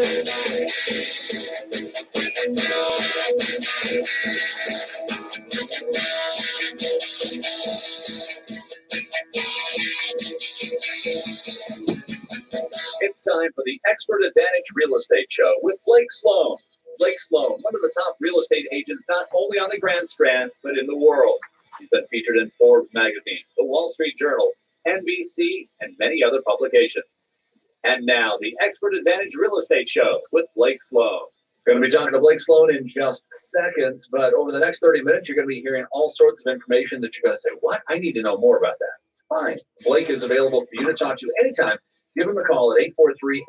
It's time for the Expert Advantage Real Estate Show with Blake Sloan. Blake Sloan, one of the top real estate agents not only on the Grand Strand, but in the world. He's been featured in Forbes magazine, the Wall Street Journal, NBC, and many other publications. And now, the Expert Advantage Real Estate Show with Blake Sloan. Going to be talking to Blake Sloan in just seconds, but over the next 30 minutes, you're going to be hearing all sorts of information that you're going to say, what? I need to know more about that. Fine. Blake is available for you to talk to anytime. Give him a call at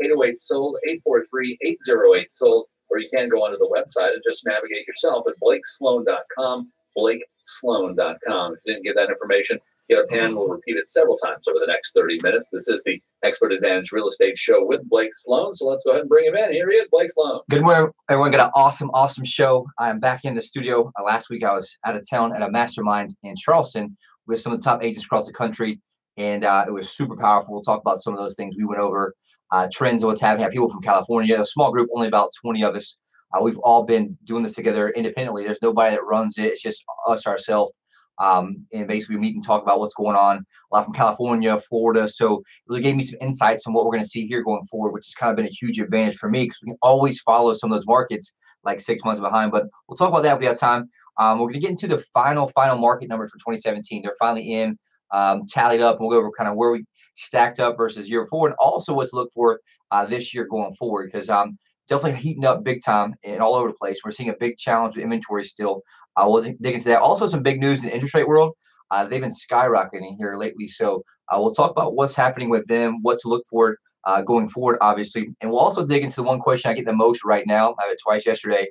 843-808-SOLD, 843-808-SOLD, or you can go onto the website and just navigate yourself at blakesloan.com, blakesloan.com. If you didn't get that information, get a pen. We'll repeat it several times over the next 30 minutes. This is the Expert Advantage Real Estate Show with Blake Sloan. So let's go ahead and bring him in. Here he is, Blake Sloan. Good morning, everyone. Got an awesome show. I'm back in the studio. Last week I was out of town at a mastermind in Charleston with some of the top agents across the country. And it was super powerful. We'll talk about some of those things. We went over trends and what's happening. People from California, a small group, only about 20 of us. We've all been doing this together independently. There's nobody that runs it. It's just us, ourselves. And basically we meet and talk about what's going on. A lot from California, Florida. So it really gave me some insights on what we're going to see here going forward, which has kind of been a huge advantage for me because we can always follow some of those markets like 6 months behind. But we'll talk about that if we have time. We're going to get into the final market numbers for 2017. They're finally in. Tallied up, and we'll go over kind of where we stacked up versus year before, and also what to look for this year going forward, because definitely heating up big time and all over the place. We're seeing a big challenge with inventory still. We'll dig into that. Also, some big news in the interest rate world. They've been skyrocketing here lately, so we'll talk about what's happening with them, what to look for going forward, obviously, and we'll also dig into the one question I get the most right now. I had it twice yesterday.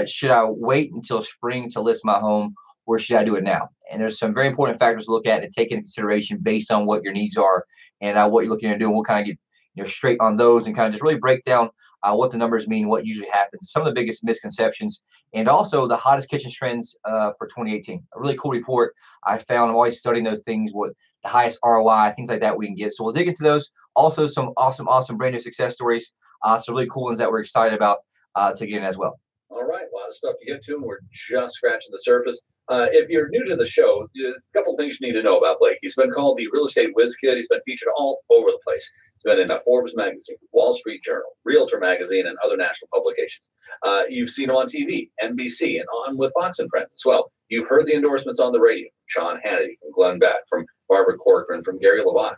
Should I wait until spring to list my home, or should I do it now? And there's some very important factors to look at and take into consideration based on what your needs are and what you're looking to do. And we'll kind of get straight on those and kind of just really break down what the numbers mean, what usually happens, some of the biggest misconceptions, and also the hottest kitchen trends for 2018. A really cool report I found. I'm always studying those things, what the highest ROI, things like that we can get. So we'll dig into those. Also, some awesome brand new success stories. Some really cool ones that we're excited about to get in as well. All right, a lot of stuff to get to, and we're just scratching the surface. If you're new to the show, a couple things you need to know about Blake. He's been called the real estate whiz kid. He's been featured all over the place. He's been in Forbes magazine, Wall Street Journal, Realtor magazine, and other national publications. You've seen him on TV, NBC, and on with Fox and Friends as well. You've heard the endorsements on the radio, Sean Hannity, from Glenn Beck, from Barbara Corcoran, from Gary LaVox.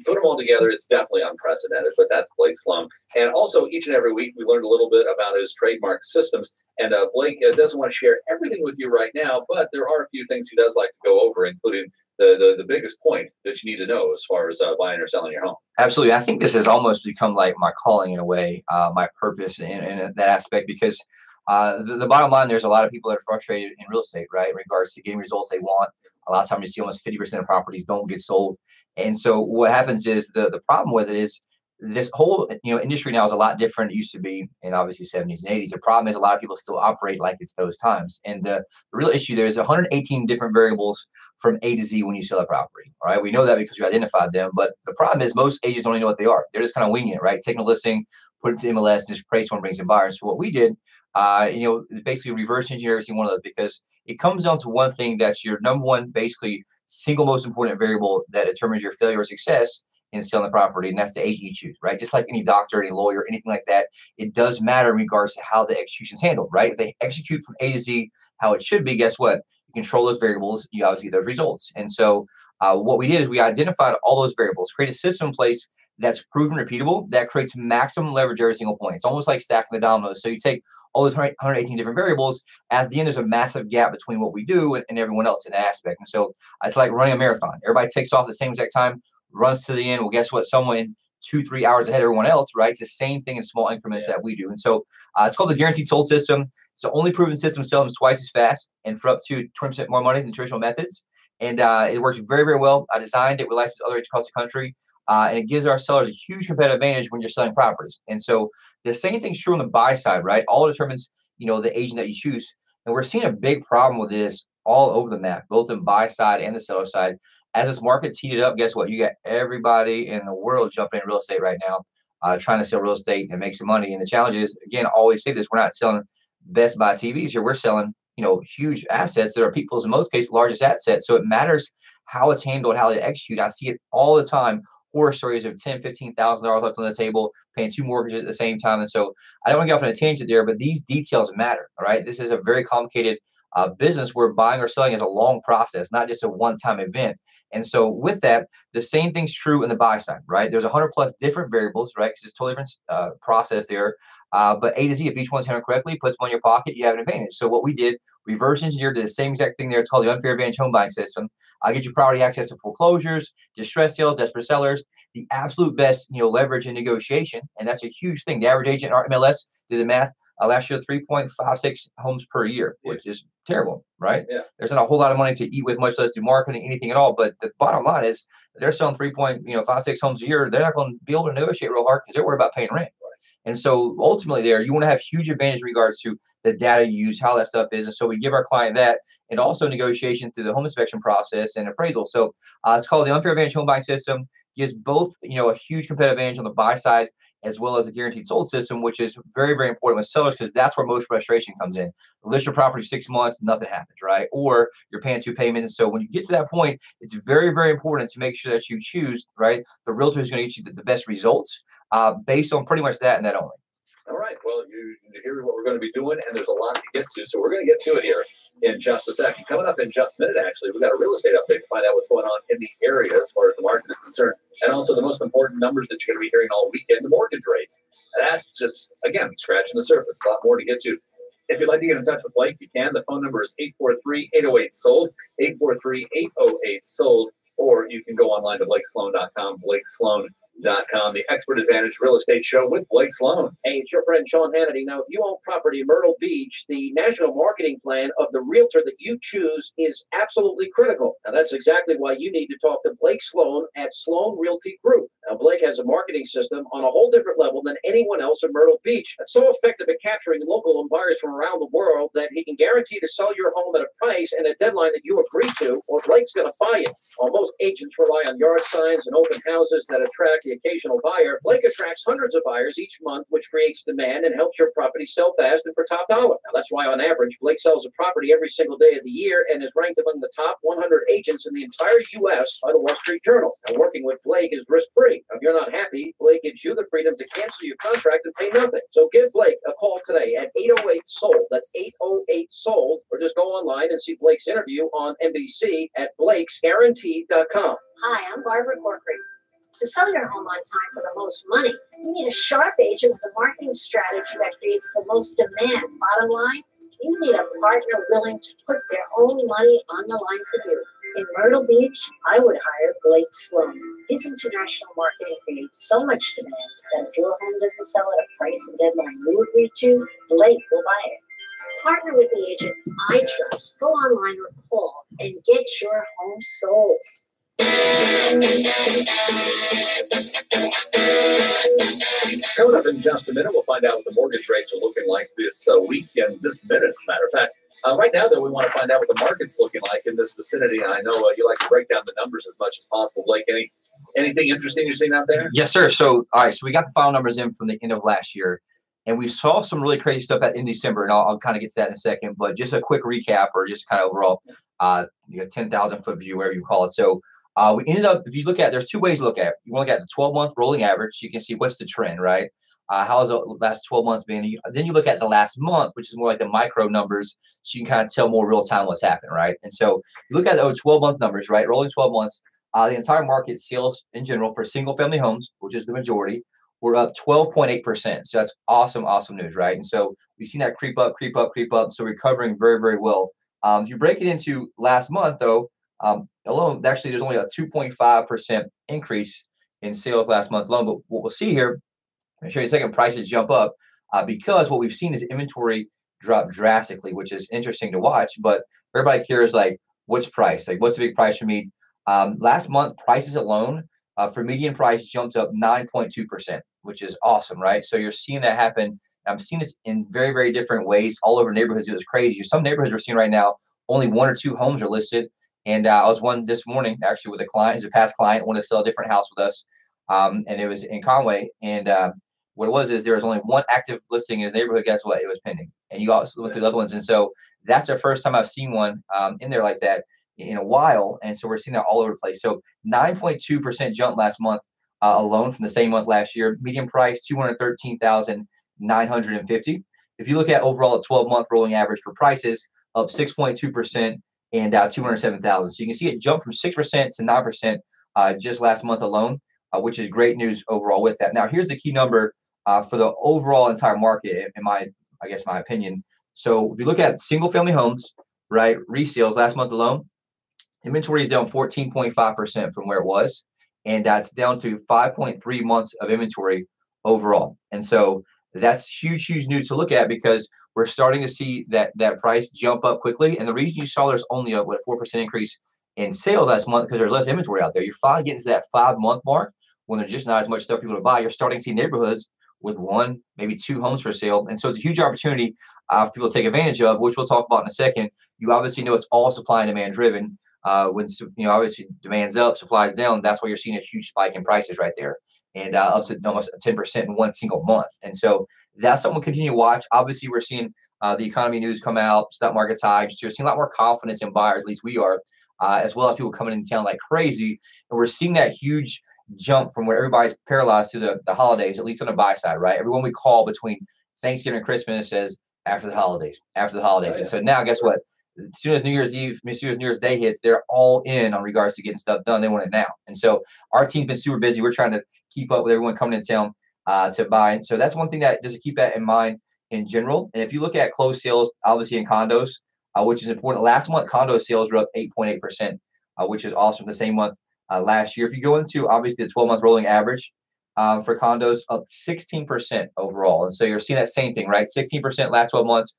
Put them all together, it's definitely unprecedented, but that's Blake Sloan. And also, each and every week, we learned a little bit about his trademark systems. And Blake doesn't want to share everything with you right now, but there are a few things he does like to go over, including the biggest point that you need to know as far as buying or selling your home. Absolutely. I think this has almost become like my calling in a way, my purpose in that aspect, because the bottom line, there's a lot of people that are frustrated in real estate, right, in regards to getting results they want. A lot of times you see almost 50% of properties don't get sold. And so what happens is the problem with it is this whole industry now is a lot different than it used to be in obviously 70s and 80s. The problem is a lot of people still operate like it's those times. And the real issue there is 118 different variables from A to Z when you sell a property. All right, we know that because we identified them. But the problem is most agents don't even know what they are. They're just kind of winging it, right? Taking a listing, put it to MLS, and just pray someone brings in buyers. So what we did, basically reverse engineer every single one of those, because it comes down to one thing that's your number one, basically single most important variable that determines your failure or success in selling the property, and that's the agent you choose, right? Just like any doctor, any lawyer, anything like that, it does matter in regards to how the execution is handled, right? If they execute from A to Z how it should be, guess what? You control those variables, you obviously get those results. And so what we did is we identified all those variables, create a system in place that's proven repeatable, that creates maximum leverage every single point. It's almost like stacking the dominoes. So you take all those 118 different variables. At the end, there's a massive gap between what we do and everyone else in that aspect. And so it's like running a marathon. Everybody takes off at the same exact time, runs to the end. Well, guess what? Someone 2-3 hours ahead of everyone else, right? It's the same thing in small increments that we do. And so it's called the guaranteed sold system. It's the only proven system selling twice as fast and for up to 20% more money than traditional methods. And it works very, very well. I designed it. We licensed other agents across the country. And it gives our sellers a huge competitive advantage when you're selling properties. And so the same thing's true on the buy side, right? All determines, the agent that you choose. And we're seeing a big problem with this all over the map, both the buy side and the seller side. As this market's heated up, guess what? You got everybody in the world jumping in real estate right now. trying to sell real estate and make some money. And the challenge is, again, I always say this: we're not selling Best Buy TVs here. We're selling, huge assets that are people's, in most cases, largest assets. So it matters how it's handled, how they execute. I see it all the time. Horror stories of $10,000-$15,000 left on the table, paying 2 mortgages at the same time. And so I don't want to get off on a tangent there, but these details matter. All right, this is a very complicated business where buying or selling is a long process, not just a one-time event. And so with that, the same thing's true in the buy side, right? There's 100 plus different variables, right? Because it's a totally different process there. But A to Z, if each one's handled correctly, puts money in your pocket, you have an advantage. So what we did, reverse engineered, did the same exact thing there. It's called the unfair advantage home buying system. I'll get you priority access to foreclosures, distress sales, desperate sellers, the absolute best, leverage and negotiation. And that's a huge thing. The average agent in our MLS did the math last year, 3.56 homes per year, which is terrible, right? Yeah. There's not a whole lot of money to eat with, much less do marketing, anything at all. But the bottom line is they're selling 3.56 homes a year. They're not going to be able to negotiate real hard because they're worried about paying rent. And so ultimately there, you want to have huge advantage in regards to the data you use, how that stuff is. And so we give our client that, and also negotiation through the home inspection process and appraisal. So it's called the unfair advantage home buying system. Gives both, a huge competitive advantage on the buy side, as well as a guaranteed sold system, which is very, very important with sellers because that's where most frustration comes in. List your property 6 months, nothing happens, right? Or you're paying 2 payments. And so when you get to that point, it's very, very important to make sure that you choose, right, the realtor who's going to get you the best results based on pretty much that and that only. All right. Well, you hear what we're going to be doing, and there's a lot to get to. So we're going to get to it here in just a second. Coming up in just a minute, actually, we've got a real estate update to find out what's going on in the area as far as the market is concerned. And also the most important numbers that you're going to be hearing all weekend, the mortgage rates. And that just, again, scratching the surface. A lot more to get to. If you'd like to get in touch with Blake, you can. The phone number is 843-808-SOLD, 843-808-SOLD, or you can go online to BlakeSloan.com, BlakeSloan.com, the Expert Advantage Real Estate Show with Blake Sloan. Hey, it's your friend Sean Hannity. Now, if you own property in Myrtle Beach, the national marketing plan of the realtor that you choose is absolutely critical. Now, that's exactly why you need to talk to Blake Sloan at Sloan Realty Group. Now, Blake has a marketing system on a whole different level than anyone else in Myrtle Beach. That's so effective at capturing local home buyers from around the world that he can guarantee to sell your home at a price and a deadline that you agree to, or Blake's going to buy it. While most agents rely on yard signs and open houses that attract the occasional buyer, Blake attracts hundreds of buyers each month, which creates demand and helps your property sell fast and for top dollar. Now, that's why on average, Blake sells a property every single day of the year and is ranked among the top 100 agents in the entire U.S. by the Wall Street Journal. Now, working with Blake is risk-free. If you're not happy, Blake gives you the freedom to cancel your contract and pay nothing. So give Blake a call today at 808-SOLD. That's 808-SOLD. Or just go online and see Blake's interview on NBC at BlakesGuaranteed.com. Hi, I'm Barbara Corcoran. To sell your home on time for the most money, you need a sharp agent with a marketing strategy that creates the most demand. Bottom line, you need a partner willing to put their own money on the line for you. In Myrtle Beach, I would hire Blake Sloan. His international marketing creates so much demand that if your home doesn't sell at a price and deadline you agree to, Blake will buy it. Partner with the agent I trust. Go online or call and get your home sold. Coming up in just a minute, we'll find out what the mortgage rates are looking like this weekend, this minute, as a matter of fact. Right now, though, we want to find out what the market's looking like in this vicinity. I know you like to break down the numbers as much as possible. Blake, anything interesting you're seeing out there? Yes, sir. So, all right, so we got the file numbers in from the end of last year, and we saw some really crazy stuff in December, and I'll kind of get to that in a second. But just a quick recap, or just kind of overall, 10,000-foot view, whatever you call it. So, we ended up, if you look at, there's 2 ways to look at it. You want to look at the 12-month rolling average, so you can see what's the trend, right? How has the last 12 months been? Then you look at the last month, which is more like the micro numbers, so you can kind of tell more real time what's happening, right? And so you look at the 12-month numbers, right? Rolling 12 months, the entire market sales in general for single-family homes, which is the majority, we're up 12.8%. So that's awesome, awesome news, right? And so we've seen that creep up, creep up, creep up. So recovering very, very well. If you break it into last month, though, alone, actually, there's only a 2.5% increase in sales last month alone. But what we'll see here, I'll show you in a second, prices jump up because what we've seen is inventory drop drastically, which is interesting to watch. But everybody cares, like, what's price? Like, what's the big price for me? Last month, prices alone for median price jumped up 9.2%, which is awesome, right? So you're seeing that happen. I'm seeing this in very, very different ways all over neighborhoods. It was crazy. Some neighborhoods we're seeing right now, only 1 or 2 homes are listed. And I was one this morning, actually, with a client who's a past client, wanted to sell a different house with us. and it was in Conway. And what it was is there was only one active listing in his neighborhood. Guess what? It was pending. And you also look through the other ones. And so that's the first time I've seen one in there like that in a while. And so we're seeing that all over the place. So 9.2% jump last month alone from the same month last year. Median price 213,950. If you look at overall a 12-month rolling average for prices, up 6.2% and 207,000. So you can see it jump from 6% to 9% just last month alone, which is great news overall with that. Now, here's the key number for the overall entire market, in my opinion. So if you look at single family homes, right, resales last month alone, inventory is down 14.5% from where it was, and that's down to 5.3 months of inventory overall. And so that's huge news to look at, because we're starting to see that price jump up quickly. And the reason you saw there's only a 4% increase in sales last month, because there's less inventory out there. You're finally getting to that 5-month mark when there's just not as much stuff people to buy. You're starting to see neighborhoods with 1, maybe 2 homes for sale. And so it's a huge opportunity for people to take advantage of, which we'll talk about in a second. You obviously know it's all supply and demand driven. When obviously demand's up, supply's down, that's why you're seeing a huge spike in prices right there, and up to almost 10% in one single month. And so that's something we'll continue to watch. Obviously, we're seeing the economy news come out, stock market's high. You're seeing a lot more confidence in buyers, at least we are, as well as people coming into town like crazy. And we're seeing that huge jump from where everybody's paralyzed to the holidays, at least on the buy side, right? Everyone we call between Thanksgiving and Christmas says after the holidays. Oh, yeah. And so now, guess what? As soon as New Year's Eve, as soon as New Year's Day hits, they're all in on regards to getting stuff done. They want it now. And so our team's been super busy. We're trying to keep up with everyone coming into town to buy. So that's one thing that just to keep that in mind in general. And if you look at closed sales, obviously in condos, which is important. Last month, condo sales were up 8.8%, which is awesome. The same month last year. If you go into obviously the 12-month rolling average for condos, up 16% overall. And so you're seeing that same thing, right? 16% last 12 months.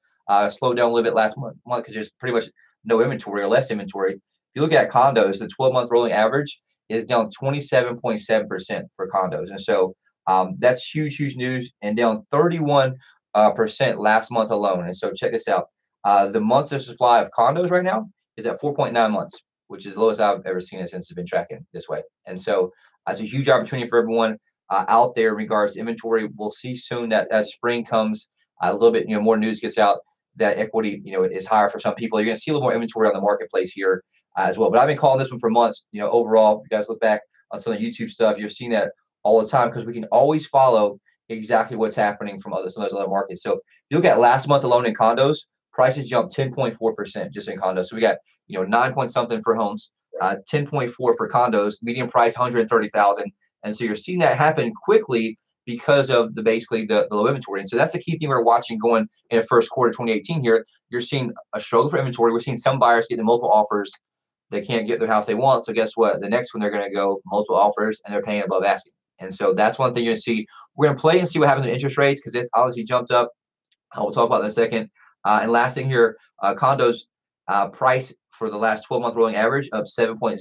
Slowed down a little bit last month because there's pretty much no inventory or less inventory. If you look at condos, the 12-month rolling average is down 27.7% for condos. And so that's huge news, and down 31% last month alone. And so check this out. The months of supply of condos right now is at 4.9 months, which is the lowest I've ever seen it since it's been tracking this way. And so it's a huge opportunity for everyone out there in regards to inventory. We'll see soon that as spring comes, a little bit, more news gets out that equity, is higher for some people. You're going to see a little more inventory on the marketplace here as well. But I've been calling this one for months. Overall, if you guys look back on some of the YouTube stuff, you're seeing that all the time because we can always follow exactly what's happening from some of those other markets. So if you look at last month alone in condos, prices jumped 10.4% just in condos. So we got 9 point something for homes, 10.4 for condos, median price 130,000, and so you're seeing that happen quickly because of basically the low inventory. And so that's the key thing we're watching going in the first quarter 2018 here. You're seeing a struggle for inventory. We're seeing some buyers getting multiple offers. They can't get their house they want. So guess what? The next one, they're going to go multiple offers and they're paying above asking. And so that's one thing you're going to see. We're going to play and see what happens with interest rates because it obviously jumped up. We'll talk about that in a second. And last thing here, condos price for the last 12-month rolling average up 7.0%.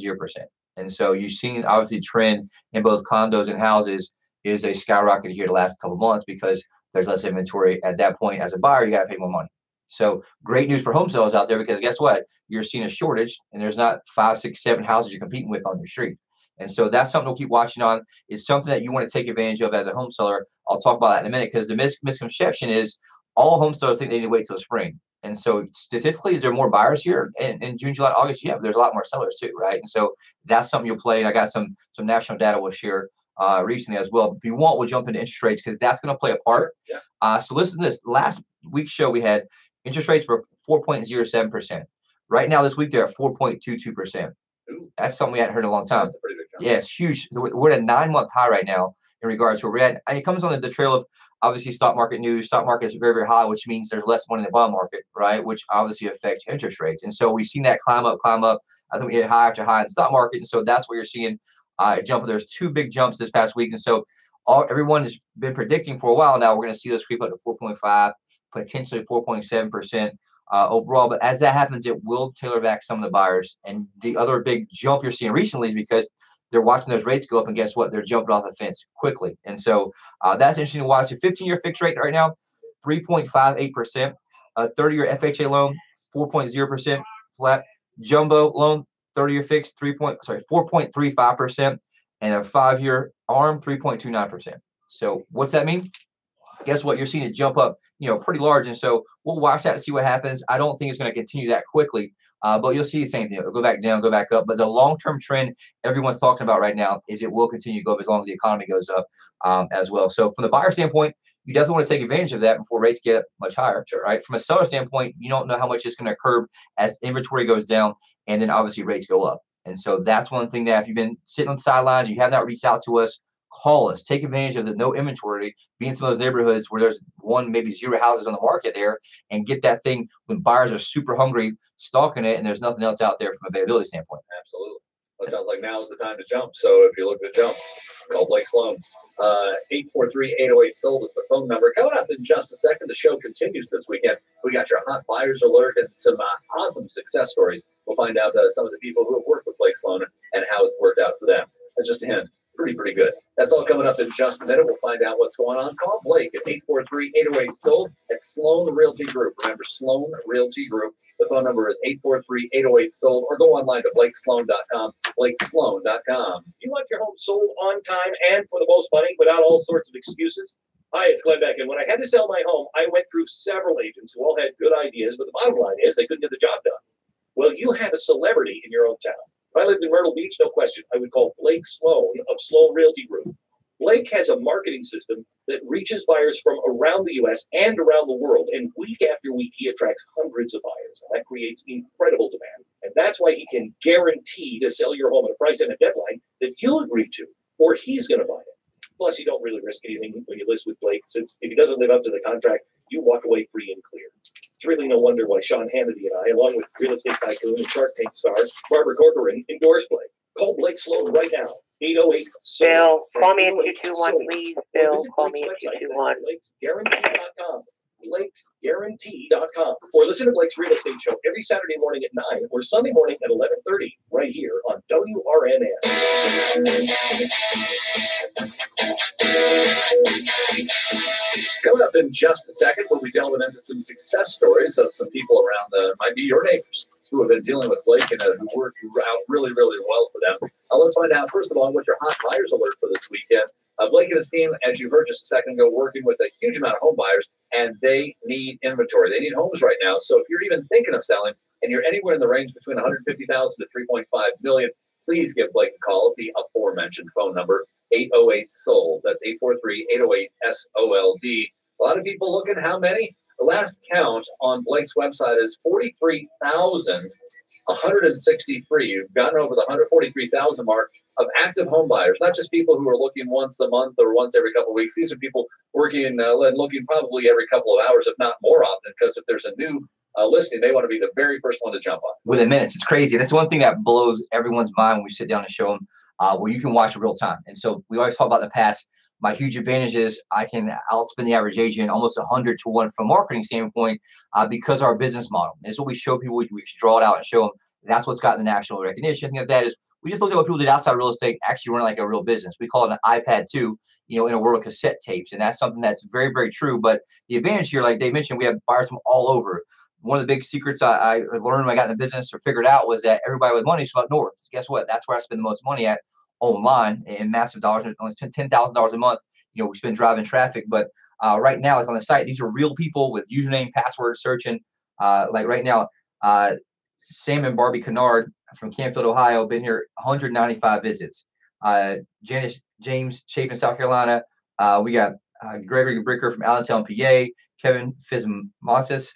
And so you've seen obviously trend in both condos and houses is a skyrocket here the last couple of months because there's less inventory. At that point, as a buyer, you got to pay more money. So great news for home sellers out there because guess what? You're seeing a shortage and there's not 5, 6, 7 houses you're competing with on your street. And so that's something we'll keep watching on. It's something that you want to take advantage of as a home seller. I'll talk about that in a minute because the misconception is all home sellers think they need to wait till spring. And so statistically, is there more buyers here in June, July, August? Yeah, but there's a lot more sellers too, right? And so that's something you'll play. And I got some national data we'll share recently as well. If you want, we'll jump into interest rates because that's going to play a part. Yeah. So listen to this. Last week's show, we had interest rates were 4.07%. Right now, this week, they're at 4.22%. That's something we hadn't heard in a long time. That's a pretty big jump. Yeah, it's huge. We're at a 9-month high right now in regards to where we're at. And it comes on the trail of obviously stock market news. Stock market is very, very high, which means there's less money in the bond market, right? Which obviously affects interest rates. And so we've seen that climb up. I think we hit high after high in the stock market. And so that's what you're seeing a jump. There's 2 big jumps this past week. And so everyone has been predicting for a while now, we're going to see those creep up to 4.5, potentially 4.7% overall. But as that happens, it will tailor back some of the buyers. And the other big jump you're seeing recently is because they're watching those rates go up, and guess what? They're jumping off the fence quickly. And so that's interesting to watch. A 15-year fixed rate right now, 3.58%. A 30-year FHA loan, 4.0% flat. Jumbo loan, 30-year fixed, 4.35%. And a 5-year ARM 3.29%. So what's that mean? Guess what? You're seeing it jump up, pretty large. And so we'll watch that to see what happens. I don't think it's going to continue that quickly, but you'll see the same thing. It'll go back down, go back up. But the long-term trend everyone's talking about right now is it will continue to go up as long as the economy goes up as well. So from the buyer standpoint, you definitely want to take advantage of that before rates get much higher, right? From a seller standpoint, you don't know how much it's going to curb as inventory goes down, and then obviously rates go up. And so that's one thing that if you've been sitting on the sidelines, you have not reached out to us, call us. Take advantage of the no inventory, be in some of those neighborhoods where there's one, maybe zero houses on the market there, and get that thing when buyers are super hungry, stalking it, and there's nothing else out there from availability standpoint. Absolutely. Well, it sounds like now is the time to jump. So if you're looking to jump, call Blake Sloan. 843-808-SOLD is the phone number. Coming up in just a second, the show continues this weekend. We got your hot buyers alert and some awesome success stories. We'll find out some of the people who have worked with Blake Sloan and how it's worked out for them. That's just a hint. Pretty good. That's all coming up in just a minute. We'll find out what's going on. Call Blake at 843-808-SOLD at Sloan Realty Group. Remember, Sloan Realty Group. The phone number is 843-808-SOLD, or go online to blakesloan.com, blakesloan.com. You want your home sold on time and for the most money without all sorts of excuses? Hi, it's Glenn Beck. And when I had to sell my home, I went through several agents who all had good ideas, but the bottom line is they couldn't get the job done. Well, you have a celebrity in your own town. If I lived in Myrtle Beach, no question, I would call Blake Sloan of Sloan Realty Group. Blake has a marketing system that reaches buyers from around the U.S. and around the world, and week after week, he attracts hundreds of buyers, and that creates incredible demand. And that's why he can guarantee to sell your home at a price and a deadline that you'll agree to, or he's going to buy it. Plus, you don't really risk anything when you list with Blake, since if he doesn't live up to the contract, you walk away free and clear. It's really no wonder why Sean Hannity and I, along with real estate tycoon and Shark Tank star Barbara Corcoran, endorse Blake. Call Blake Sloan right now. 808. Bill, call me at 221, please. Bill, call me at 221. BlakesGuarantee.com. BlakesGuarantee.com. Or listen to Blake's Real Estate Show every Saturday morning at 9 or Sunday morning at 11:30 right here on WRNN. Coming up in just a second, we'll be delving into some success stories of some people around, might be your neighbors, who have been dealing with Blake and who worked out really well for them. Let's find out, first of all, what your hot buyers alert for this weekend. Blake and his team, as you heard just a second ago, working with a huge amount of home buyers, and they need inventory. They need homes right now. So if you're even thinking of selling and you're anywhere in the range between $150,000 to $3.5 million, please give Blake a call at the aforementioned phone number, 808-SOLD. That's 843-808-SOLD. A lot of people looking, how many? The last count on Blake's website is 43,163. You've gotten over the 143,000 mark of active home buyers, not just people who are looking once a month or once every couple of weeks. These are people working and looking probably every couple of hours, if not more often, because if there's a new listing, they want to be the very first one to jump on. Within minutes. It's crazy. And that's one thing that blows everyone's mind when we sit down and show them where you can watch in real time. And so we always talk about the past. My huge advantage is I can outspend the average agent almost 100 to 1 from a marketing standpoint because of our business model. It's what we show people. We draw it out and show them. That's what's gotten the national recognition. I think that is, we just looked at what people did outside real estate, actually run like a real business. We call it an iPad 2, in a world of cassette tapes. And that's something that's very, very true. But the advantage here, like Dave mentioned, we have buyers from all over. One of the big secrets I learned when I got in the business or figured out was that everybody with money is from up north. Guess what? That's where I spend the most money at online in massive dollars. Only spend $10,000 a month. We spend driving traffic. But right now, it's on the site. These are real people with username, password, searching. Like right now, Sam and Barbie Kennard from Canfield, Ohio, been here 195 visits. Janice James Chapin, South Carolina. We got Gregory Bricker from Allentown, PA. Kevin Fismasis,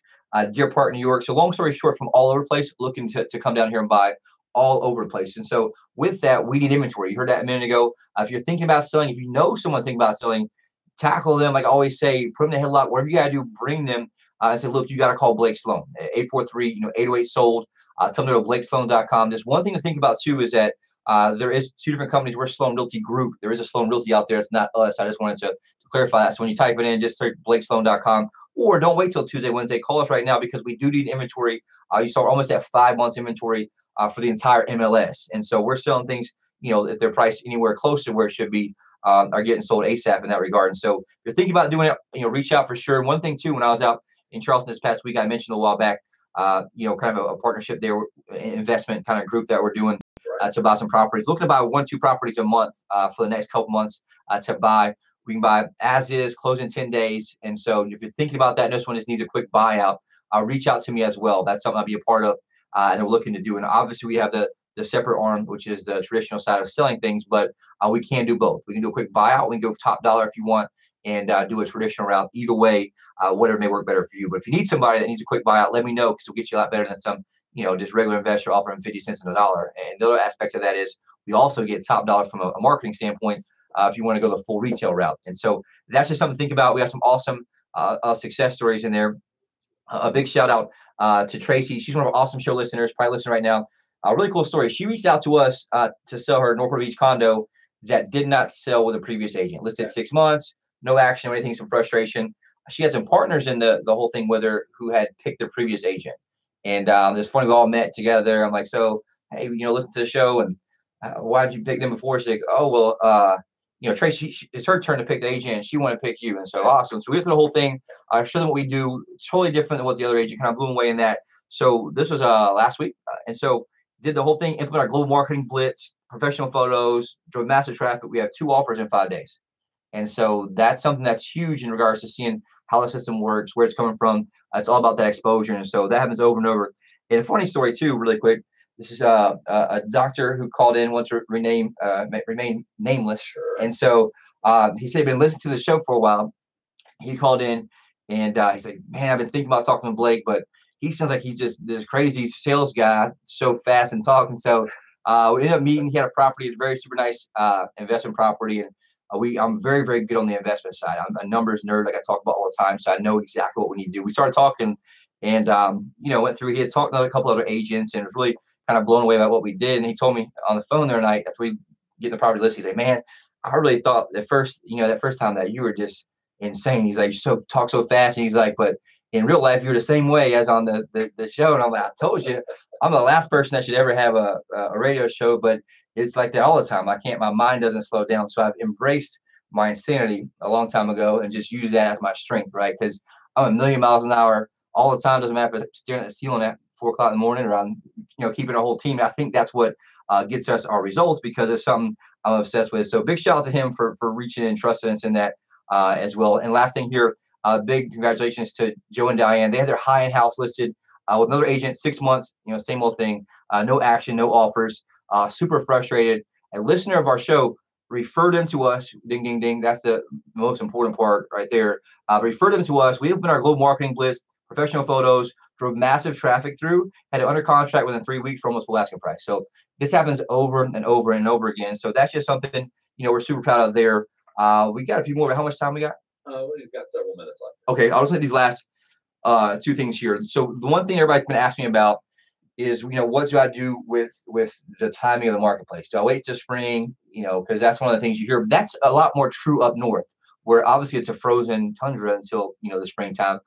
Deer Park, New York. So long story short, from all over the place, looking to come down here and buy all over the place. And so with that, we need inventory. You heard that a minute ago. If you're thinking about selling, if you know someone's thinking about selling, tackle them. Like I always say, put them in the headlock. Whatever you got to do, bring them. And say, look, you got to call Blake Sloan, 843-808-SOLD. Tell them to go to blakesloan.com. There's one thing to think about, too, is that there is two different companies. We're Sloan Realty Group. There is a Sloan Realty out there. It's not us. I just wanted to clarify that. So when you type it in, just search blakesloan.com. Or don't wait till Tuesday, Wednesday. Call us right now because we do need inventory. You saw almost at 5 months inventory for the entire MLS. And so we're selling things, if they're priced anywhere close to where it should be, are getting sold ASAP in that regard. And so if you're thinking about doing it, reach out for sure. And one thing, too, when I was out in Charleston this past week, I mentioned a while back, kind of a partnership there, investment kind of group that we're doing. to buy some properties. Looking to buy 1-2 properties a month for the next couple months to buy. We can buy as is, close in 10 days. And so if you're thinking about that, this one just needs a quick buyout, reach out to me as well. That's something I'll be a part of and we're looking to do. And obviously we have the separate arm, which is the traditional side of selling things, but we can do both. We can do a quick buyout. We can go top dollar if you want and do a traditional route. Either way, whatever may work better for you. But if you need somebody that needs a quick buyout, let me know because we'll get you a lot better than some, just regular investor offering 50 cents on the dollar. And the other aspect of that is we also get top dollar from a marketing standpoint if you want to go the full retail route. And so that's just something to think about. We have some awesome success stories in there. A big shout out to Tracy. She's one of our awesome show listeners, probably listening right now. A really cool story. She reached out to us to sell her Myrtle Beach condo that did not sell with a previous agent. Listed 6 months, no action or anything, some frustration. She had some partners in the whole thing with her who had picked their previous agent. And it's funny, we all met together. I'm like, so, hey, listen to the show. And why did you pick them before? She's like, oh, well, Tracy, it's her turn to pick the agent and she wanted to pick you. And so awesome. So we went through the whole thing, show them what we do, totally different than what the other agent kind of blew away in that. So this was last week. And so did the whole thing, implement our global marketing blitz, professional photos, drove massive traffic. We have 2 offers in 5 days. And so that's something that's huge in regards to seeing how the system works, where it's coming from. It's all about that exposure. And so that happens over and over. And a funny story too, really quick. This is a doctor who called in, wants to remain nameless. Sure. And so he said he'd been listening to the show for a while. He called in and he's like, man, I've been thinking about talking to Blake, but he sounds like he's just this crazy sales guy, so fast and talking. So we ended up meeting. He had a property, a very super nice investment property. And I'm very, very good on the investment side. I'm a numbers nerd, like I talk about all the time. So I know exactly what we need to do. We started talking and, went through, he had talked to a couple other agents and was really kind of blown away by what we did. And he told me on the phone the other night, after we get the property list, he's like, man, I really thought that first time that you were just insane. He's like, you talk so fast. And he's like, but in real life, you're the same way as on the show. And I'm like, I told you, I'm the last person that should ever have a radio show, but it's like that all the time. My mind doesn't slow down. So I've embraced my insanity a long time ago and just use that as my strength, right? Because I'm a million miles an hour all the time. Doesn't matter if I'm staring at the ceiling at 4 o'clock in the morning or I'm, keeping a whole team. And I think that's what gets us our results because it's something I'm obsessed with. So big shout out to him for reaching and trusting us in that as well. And last thing here, big congratulations to Joe and Diane. They had their high-end house listed with another agent, 6 months, same old thing, no action, no offers, super frustrated. A listener of our show referred them to us. Ding, ding, ding. That's the most important part right there. Referred them to us. We opened our global marketing blitz, professional photos, drove massive traffic through, had it under contract within 3 weeks for almost full asking price. So this happens over and over and over again. So that's just something, we're super proud of there. We got a few more. How much time we got? We've got several minutes left. Okay, I'll just hit these last 2 things here. So the one thing everybody's been asking me about is, what do I do with the timing of the marketplace? Do I wait till spring? Because that's one of the things you hear. That's a lot more true up north, where obviously it's a frozen tundra until the springtime.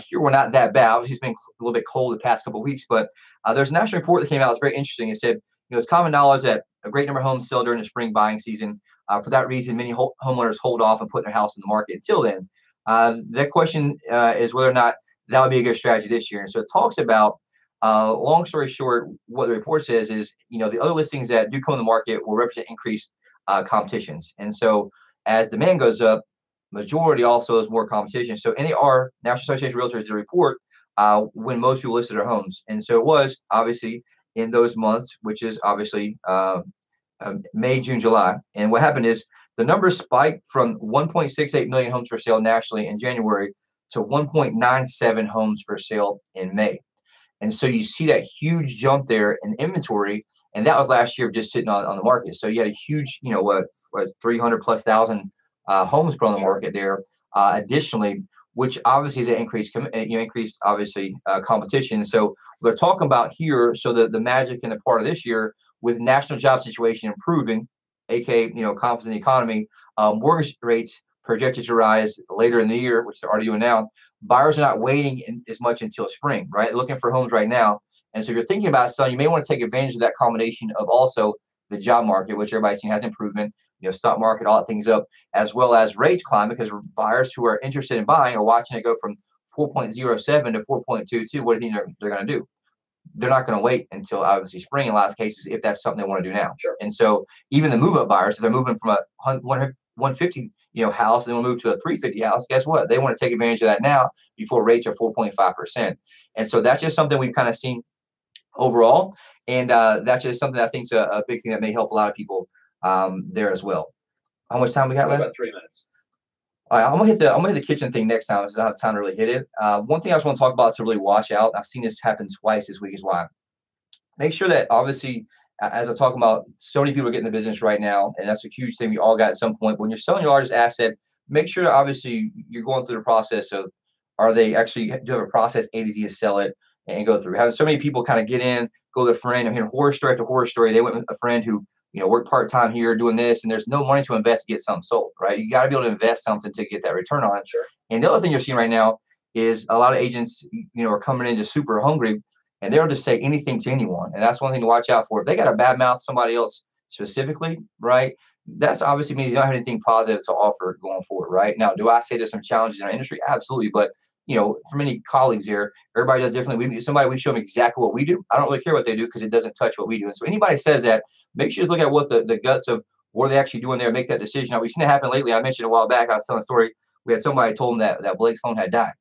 Here we're not that bad. Obviously, it's been a little bit cold the past couple of weeks, but there's a national report that came out. It's very interesting. It said, it's common knowledge that a great number of homes sell during the spring buying season. For that reason, many homeowners hold off and put their house in the market until then. That question is whether or not that would be a good strategy this year. And so it talks about, long story short, what the report says is, the other listings that do come in the market will represent increased competitions. And so as demand goes up, majority also is more competition. So NAR, National Association of Realtors, did a report when most people listed their homes. And so it was obviously in those months, which is obviously May, June, July. And what happened is the numbers spiked from 1.68 million homes for sale nationally in January to 1.97 homes for sale in May. And so you see that huge jump there in inventory. And that was last year just sitting on the market. So you had a huge, 300 plus thousand homes put on the market there additionally, which obviously is an increased obviously competition. So we're talking about here. So the magic in the part of this year with national job situation improving, aka confidence in the economy, mortgage rates projected to rise later in the year, which they're already doing now. Buyers are not waiting as much until spring, right? Looking for homes right now. And so if you're thinking about selling, you may want to take advantage of that combination of also the job market, which everybody's seen has improvement, stock market, all that things up, as well as rates climb, because buyers who are interested in buying are watching it go from 4.07 to 4.22. What do you think they're going to do? they're not going to wait until obviously spring in a lot of cases if that's something they want to do now. Sure. And so even the move-up buyers, if they're moving from a 150 house, and they will move to a 350 house, guess what? They want to take advantage of that now before rates are 4.5%. And so that's just something we've kind of seen overall. And that's just something I think is a big thing that may help a lot of people there as well. How much time we got left? About 3 minutes. All right, I'm gonna hit the kitchen thing next time, because I don't have time to really hit it. One thing I just want to talk about to really watch out. I've seen this happen twice this week is why. Make sure that obviously, as I talk about, so many people are getting in the business right now, and that's a huge thing we all got at some point. When you're selling your largest asset, make sure that obviously you're going through the process of, are they actually do have a process A to Z to sell it and go through. Having so many people kind of get in, go to a friend. I'm hearing horror story after horror story. They went with a friend who, worked part-time here doing this, and there's no money to invest to get something sold, right? You got to be able to invest something to get that return on it. Sure. And the other thing you're seeing right now is a lot of agents, are coming in just super hungry, and they'll just say anything to anyone. And that's one thing to watch out for. If they got a bad mouth somebody else specifically, right, that's obviously means you don't have anything positive to offer going forward, right? Now, do I say there's some challenges in our industry? Absolutely. But, for many colleagues here, everybody does differently. We show them exactly what we do. I don't really care what they do because it doesn't touch what we do. And so anybody says that, make sure you just look at what the guts of what are they actually doing there, make that decision. Now, we've seen it happen lately. I mentioned a while back, I was telling a story. We had somebody told them that Blake Sloan had died,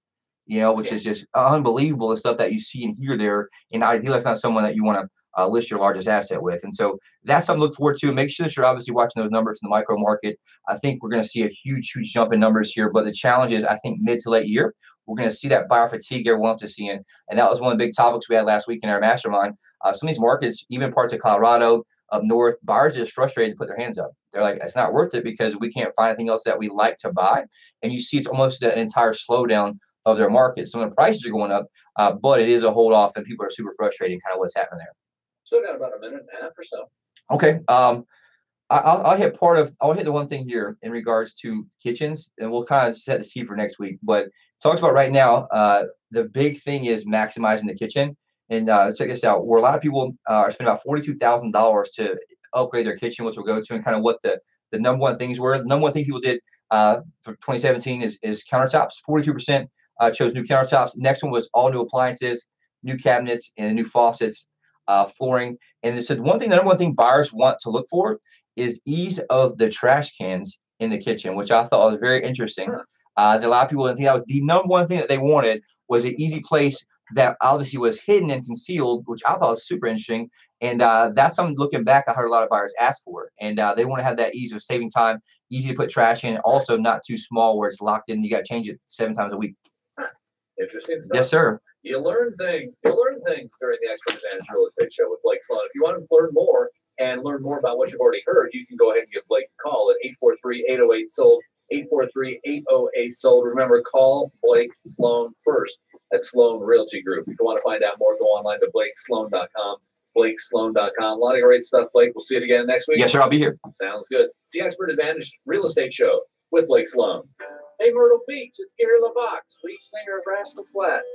which is just unbelievable, the stuff that you see and hear there. And ideally, that's not someone that you want to list your largest asset with. And so that's something to look forward to. Make sure that you're obviously watching those numbers in the micro market. I think we're going to see a huge jump in numbers here. But the challenge is, I think, mid to late year, we're going to see that buyer fatigue everyone wants to see in. And that was one of the big topics we had last week in our mastermind. Some of these markets, even parts of Colorado, up north, buyers are just frustrated to put their hands up. They're like, it's not worth it because we can't find anything else that we like to buy. And you see it's almost an entire slowdown of their market. Some of the prices are going up, but it is a hold off, and people are super frustrated kind of what's happening there. Still got about a minute and a half or so. Okay. I'll hit the one thing here in regards to kitchens, and we'll kind of set the seed for next week. But talks about right now, the big thing is maximizing the kitchen. And check this out, where a lot of people are spending about $42,000 to upgrade their kitchen, which we'll go to, and kind of what the number one things were. The number one thing people did for 2017 is countertops. 42% chose new countertops. Next one was all new appliances, new cabinets, and new faucets, flooring. And they said the number one thing buyers want to look for is ease of the trash cans in the kitchen, which I thought was very interesting. Sure. A lot of people didn't think that was the number one thing that they wanted, was an easy place that obviously was hidden and concealed, which I thought was super interesting. And that's something, looking back, I heard a lot of buyers ask for. And they want to have that ease of saving time, easy to put trash in, also not too small where it's locked in. You got to change it 7 times a week. Interesting stuff. Yes, sir. You learn things during the Expert Advantage Real Estate Show with Blake Sloan. If you want to learn more about what you've already heard, you can go ahead and give Blake a call at 843-808-SOLD, 843-808-SOLD. Remember, call Blake Sloan first. That's Sloan Realty Group. If you want to find out more, go online to blakesloan.com, blakesloan.com. A lot of great stuff, Blake. We'll see you again next week. Yes, sir. I'll be here. Sounds good. It's the Expert Advantage Real Estate Show with Blake Sloan. Hey, Myrtle Beach, it's Gary LeVox, lead singer of Rascal Flats.